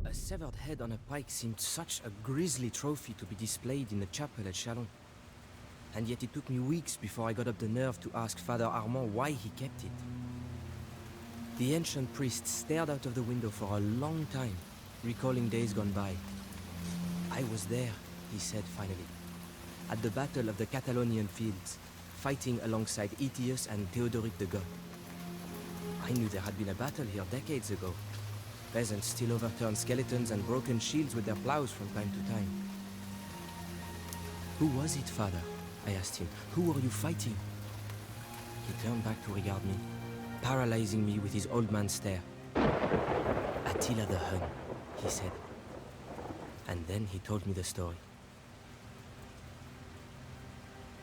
A severed head on a pike seemed such a grisly trophy to be displayed in the chapel at Chalon. And yet it took me weeks before I got up the nerve to ask Father Armand why he kept it. The ancient priest stared out of the window for a long time, recalling days gone by. I was there, he said finally, at the Battle of the Catalonian Fields, fighting alongside Aetius and Theodoric the Goth. I knew there had been a battle here decades ago. Peasants still overturned skeletons and broken shields with their plows from time to time. Who was it, Father? I asked him. Who were you fighting? He turned back to regard me, paralyzing me with his old man stare. Attila the Hun, he said. And then he told me the story.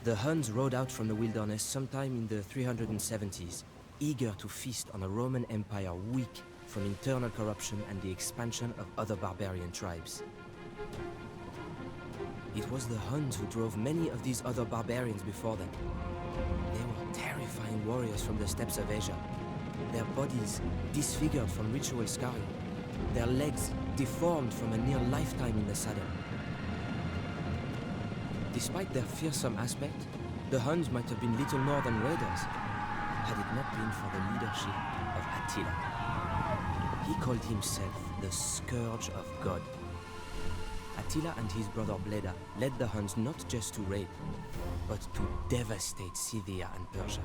The Huns rode out from the wilderness sometime in the 370s, eager to feast on a Roman Empire weak from internal corruption and the expansion of other barbarian tribes. It was the Huns who drove many of these other barbarians before them. They were terrifying warriors from the steppes of Asia, their bodies disfigured from ritual scarring, their legs deformed from a near lifetime in the saddle. Despite their fearsome aspect, the Huns might have been little more than raiders, had it not been for the leadership of Attila. He called himself the Scourge of God. Attila and his brother Bleda led the Huns not just to raid, but to devastate Scythia and Persia.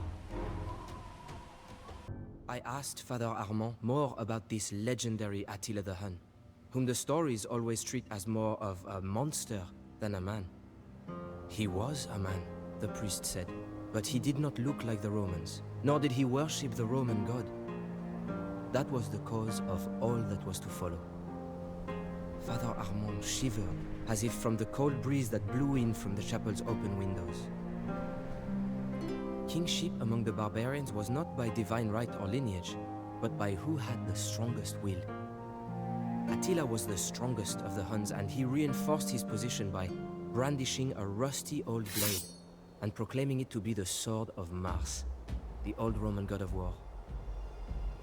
I asked Father Armand more about this legendary Attila the Hun, whom the stories always treat as more of a monster than a man. He was a man, the priest said, but he did not look like the Romans, nor did he worship the Roman god. That was the cause of all that was to follow. Father Armand shivered, as if from the cold breeze that blew in from the chapel's open windows. Kingship among the barbarians was not by divine right or lineage, but by who had the strongest will. Attila was the strongest of the Huns, and he reinforced his position by brandishing a rusty old blade and proclaiming it to be the sword of Mars, the old Roman god of war.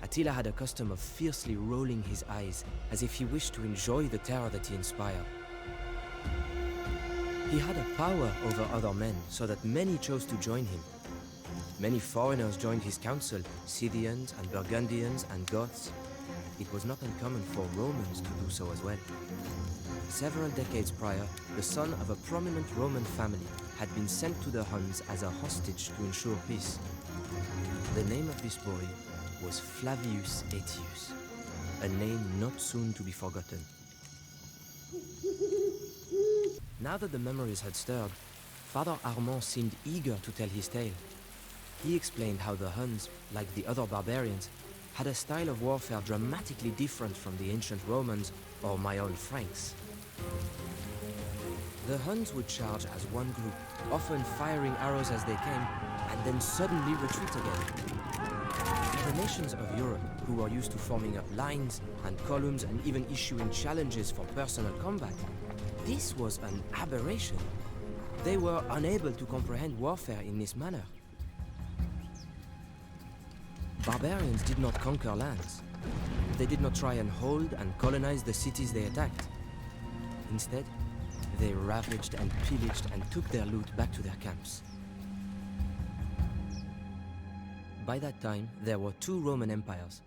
Attila had a custom of fiercely rolling his eyes, as if he wished to enjoy the terror that he inspired. He had a power over other men, so that many chose to join him. Many foreigners joined his council, Scythians and Burgundians and Goths. It was not uncommon for Romans to do so as well. Several decades prior, the son of a prominent Roman family had been sent to the Huns as a hostage to ensure peace. The name of this boy was Flavius Aetius, a name not soon to be forgotten. Now that the memories had stirred, Father Armand seemed eager to tell his tale. He explained how the Huns, like the other barbarians, had a style of warfare dramatically different from the ancient Romans or my own Franks. The Huns would charge as one group, often firing arrows as they came, and then suddenly retreat again. For the nations of Europe, who were used to forming up lines and columns and even issuing challenges for personal combat, this was an aberration. They were unable to comprehend warfare in this manner. Barbarians did not conquer lands. They did not try and hold and colonize the cities they attacked. Instead, they ravaged and pillaged and took their loot back to their camps. By that time, there were two Roman empires,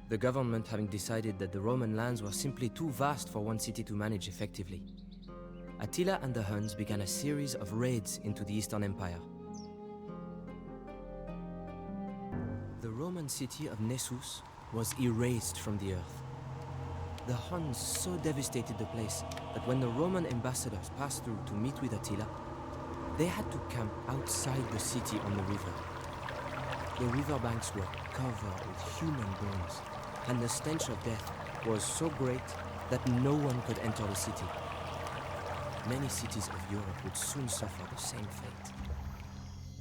the government having decided that the Roman lands were simply too vast for one city to manage effectively. Attila and the Huns began a series of raids into the Eastern Empire. The Roman city of Nessus was erased from the earth. The Huns so devastated the place that when the Roman ambassadors passed through to meet with Attila, they had to camp outside the city on the river. The riverbanks were covered with human bones, and the stench of death was so great that no one could enter the city. Many cities of Europe would soon suffer the same fate.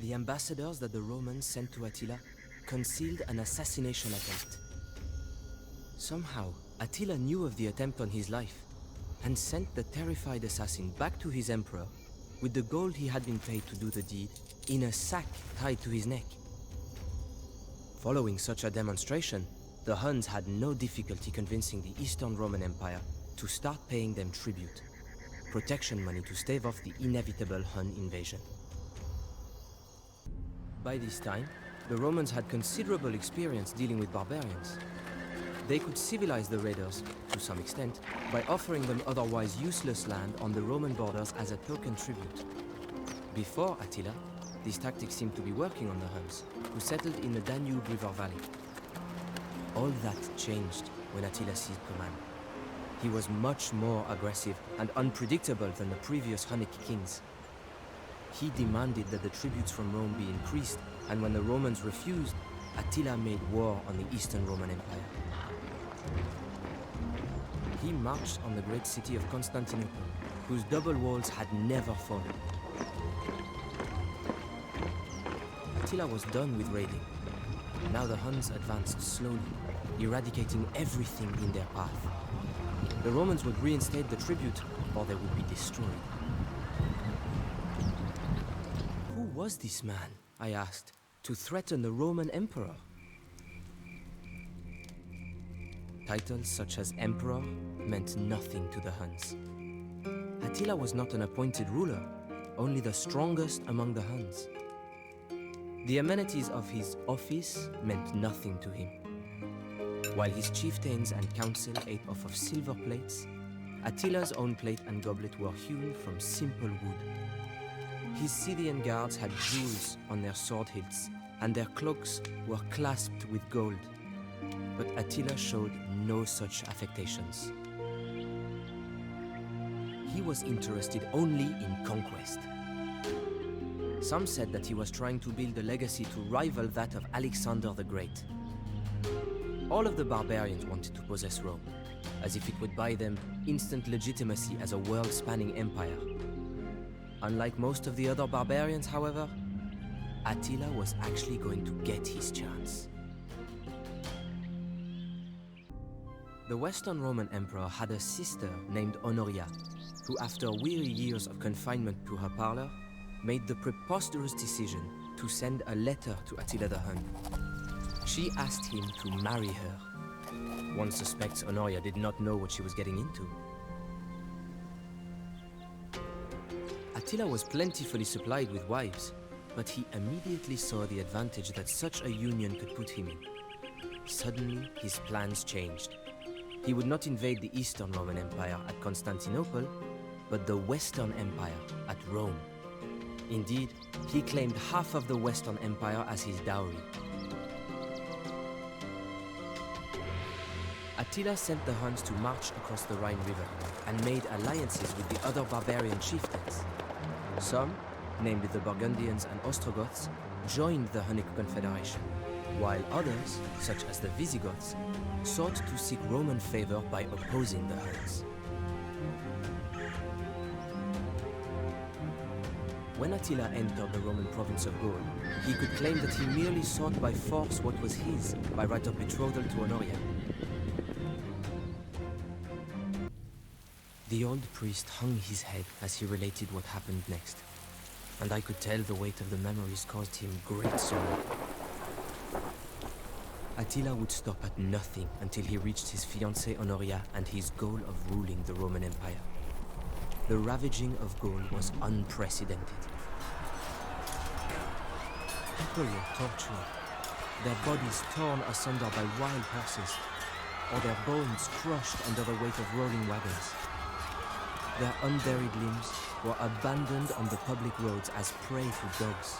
The ambassadors that the Romans sent to Attila concealed an assassination attempt. Somehow, Attila knew of the attempt on his life and sent the terrified assassin back to his emperor with the gold he had been paid to do the deed in a sack tied to his neck. Following such a demonstration, the Huns had no difficulty convincing the Eastern Roman Empire to start paying them tribute, protection money to stave off the inevitable Hun invasion. By this time, the Romans had considerable experience dealing with barbarians. They could civilize the raiders, to some extent, by offering them otherwise useless land on the Roman borders as a token tribute. Before Attila, this tactic seemed to be working on the Huns, who settled in the Danube River valley. All that changed when Attila seized command. He was much more aggressive and unpredictable than the previous Hunnic kings. He demanded that the tributes from Rome be increased, and when the Romans refused, Attila made war on the Eastern Roman Empire. He marched on the great city of Constantinople, whose double walls had never fallen. Attila was done with raiding. Now the Huns advanced slowly, eradicating everything in their path. The Romans would reinstate the tribute, or they would be destroyed. Who was this man, I asked, to threaten the Roman emperor? Titles such as emperor meant nothing to the Huns. Attila was not an appointed ruler, only the strongest among the Huns. The amenities of his office meant nothing to him. While his chieftains and council ate off of silver plates, Attila's own plate and goblet were hewn from simple wood. His Scythian guards had jewels on their sword hilts, and their cloaks were clasped with gold. But Attila showed no such affectations. He was interested only in conquest. Some said that he was trying to build a legacy to rival that of Alexander the Great. All of the barbarians wanted to possess Rome, as if it would buy them instant legitimacy as a world-spanning empire. Unlike most of the other barbarians, however, Attila was actually going to get his chance. The Western Roman Emperor had a sister named Honoria, who after weary years of confinement to her parlor, made the preposterous decision to send a letter to Attila the Hun. She asked him to marry her. One suspects Honoria did not know what she was getting into. Attila was plentifully supplied with wives, but he immediately saw the advantage that such a union could put him in. Suddenly, his plans changed. He would not invade the Eastern Roman Empire at Constantinople, but the Western Empire at Rome. Indeed, he claimed half of the Western Empire as his dowry. Attila sent the Huns to march across the Rhine River and made alliances with the other barbarian chieftains. Some, namely the Burgundians and Ostrogoths, joined the Hunnic Confederation, while others, such as the Visigoths, sought to seek Roman favor by opposing the Huns. When Attila entered the Roman province of Gaul, he could claim that he merely sought by force what was his by right of betrothal to Honoria. The old priest hung his head as he related what happened next, and I could tell the weight of the memories caused him great sorrow. Attila would stop at nothing until he reached his fiancée Honoria and his goal of ruling the Roman Empire. The ravaging of Gaul was unprecedented. People were tortured, their bodies torn asunder by wild horses, or their bones crushed under the weight of rolling wagons. Their unburied limbs were abandoned on the public roads as prey to dogs.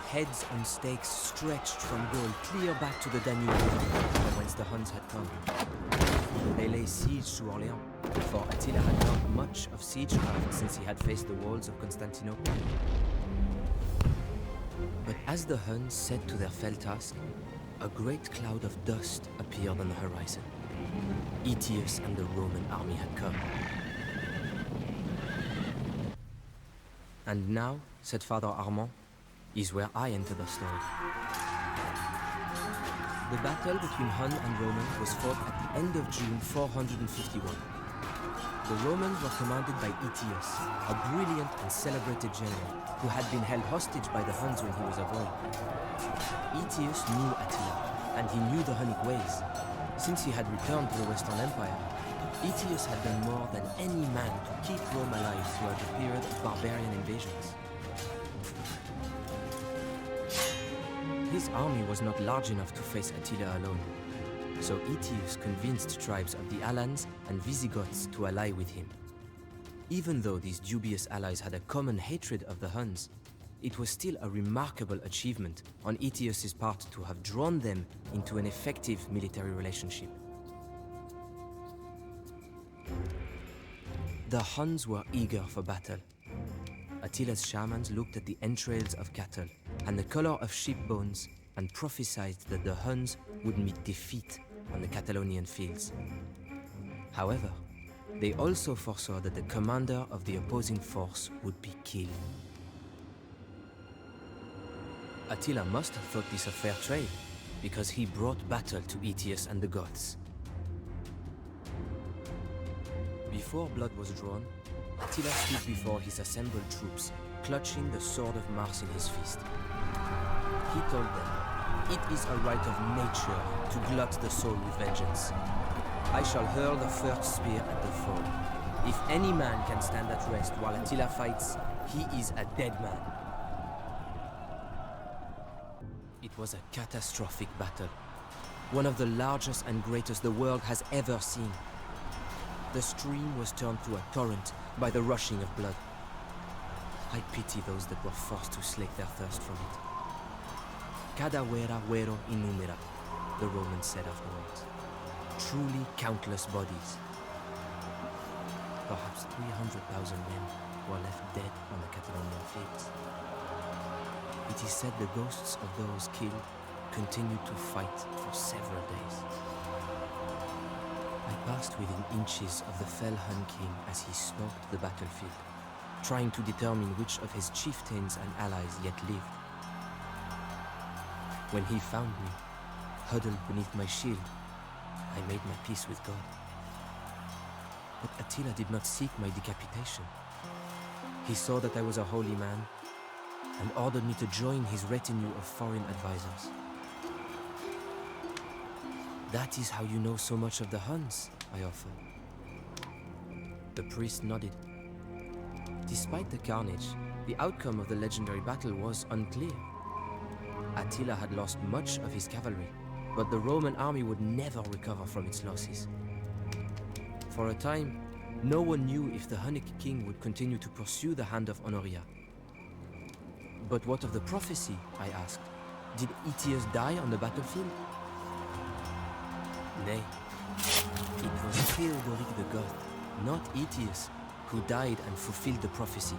Heads on stakes stretched from Gaul clear back to the Danube River, from whence the Huns had come. They lay siege to Orléans, for Attila had learned much of siegecraft since he had faced the walls of Constantinople. But as the Huns set to their fell task, a great cloud of dust appeared on the horizon. Aetius and the Roman army had come. And now, said Father Armand, is where I enter the story. The battle between Hun and Roman was fought at the end of June 451. The Romans were commanded by Aetius, a brilliant and celebrated general who had been held hostage by the Huns when he was a boy. Aetius knew Attila, and he knew the Hunnic ways. Since he had returned to the Western Empire, Aetius had done more than any man to keep Rome alive throughout the period of barbarian invasions. His army was not large enough to face Attila alone, so Aetius convinced tribes of the Alans and Visigoths to ally with him. Even though these dubious allies had a common hatred of the Huns, it was still a remarkable achievement on Aetius's part to have drawn them into an effective military relationship. The Huns were eager for battle. Attila's shamans looked at the entrails of cattle and the color of sheep bones and prophesied that the Huns would meet defeat on the Catalonian fields. However, they also foresaw that the commander of the opposing force would be killed. Attila must have thought this a fair trade, because he brought battle to Aetius and the Goths. Before blood was drawn, Attila stood before his assembled troops, clutching the sword of Mars in his fist. He told them, "It is a right of nature to glut the soul with vengeance. I shall hurl the first spear at the foe. If any man can stand at rest while Attila fights, he is a dead man." It was a catastrophic battle, one of the largest and greatest the world has ever seen. The stream was turned to a torrent by the rushing of blood. I pity those that were forced to slake their thirst from it. Cadavera vero innumera, the Romans said afterwards. Truly countless bodies. Perhaps 300,000 men were left dead on the Catalonian fields. It is said the ghosts of those killed continued to fight for several days. I passed within inches of the fell Hun king as he stalked the battlefield, trying to determine which of his chieftains and allies yet lived. When he found me, huddled beneath my shield, I made my peace with God. But Attila did not seek my decapitation. He saw that I was a holy man and ordered me to join his retinue of foreign advisors. "That is how you know so much of the Huns," I offered. The priest nodded. Despite the carnage, the outcome of the legendary battle was unclear. Attila had lost much of his cavalry, but the Roman army would never recover from its losses. For a time, no one knew if the Hunnic king would continue to pursue the hand of Honoria. "But what of the prophecy?" I asked. "Did Aetius die on the battlefield?" Nay, it was Theodoric the Goth, not Aetius, who died and fulfilled the prophecy.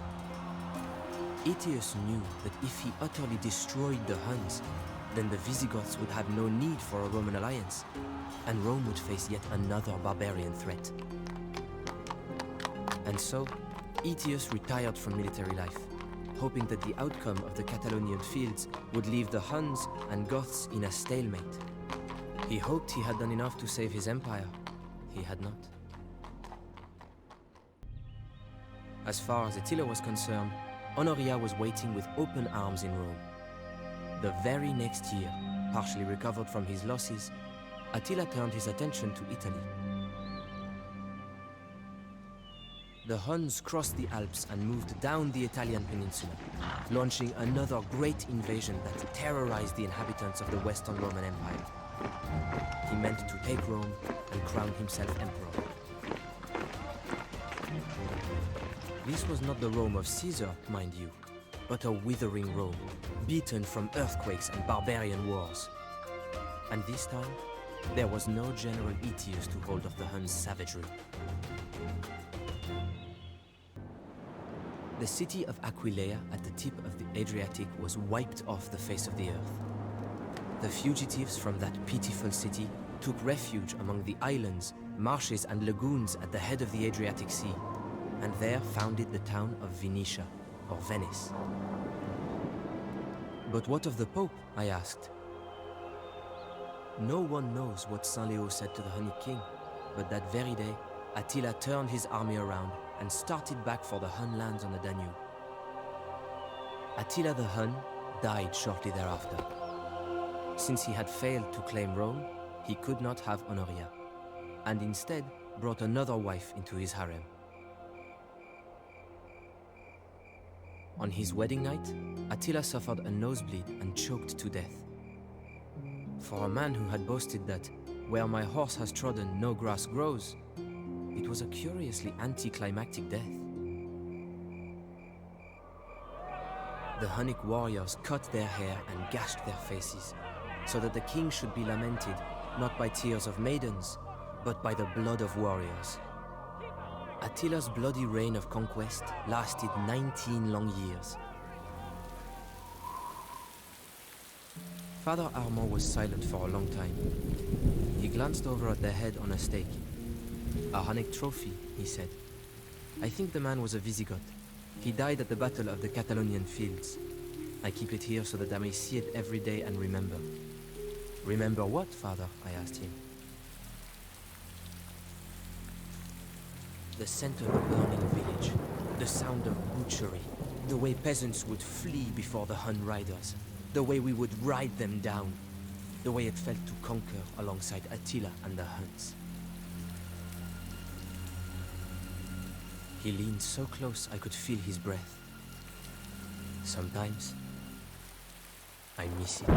Aetius knew that if he utterly destroyed the Huns, then the Visigoths would have no need for a Roman alliance, and Rome would face yet another barbarian threat. And so, Aetius retired from military life, hoping that the outcome of the Catalonian fields would leave the Huns and Goths in a stalemate. He hoped he had done enough to save his empire. He had not. As far as Attila was concerned, Honoria was waiting with open arms in Rome. The very next year, partially recovered from his losses, Attila turned his attention to Italy. The Huns crossed the Alps and moved down the Italian peninsula, launching another great invasion that terrorized the inhabitants of the Western Roman Empire. He meant to take Rome and crown himself emperor. This was not the Rome of Caesar, mind you, but a withering Rome, beaten from earthquakes and barbarian wars. And this time, there was no General Aetius to hold off the Huns' savagery. The city of Aquileia at the tip of the Adriatic was wiped off the face of the earth. The fugitives from that pitiful city took refuge among the islands, marshes and lagoons at the head of the Adriatic Sea, and there founded the town of Venetia, or Venice. But what of the Pope? I asked. No one knows what Saint Leo said to the Hunnic king, but that very day, Attila turned his army around and started back for the Hun lands on the Danube. Attila the Hun died shortly thereafter. Since he had failed to claim Rome, he could not have Honoria, and instead brought another wife into his harem. On his wedding night, Attila suffered a nosebleed and choked to death. For a man who had boasted that, "Where my horse has trodden, no grass grows," it was a curiously anticlimactic death. The Hunnic warriors cut their hair and gashed their faces, so that the king should be lamented not by tears of maidens, but by the blood of warriors. Attila's bloody reign of conquest lasted 19 long years. Father Armand was silent for a long time. He glanced over at the head on a stake. "A Hunnic trophy," he said. "I think the man was a Visigoth. He died at the Battle of the Catalonian Fields. I keep it here so that I may see it every day and remember." "Remember what, Father?" I asked him. The scent of a burning village, the sound of butchery, the way peasants would flee before the Hun riders, the way we would ride them down, the way it felt to conquer alongside Attila and the Huns. He leaned so close I could feel his breath. Sometimes, I miss it.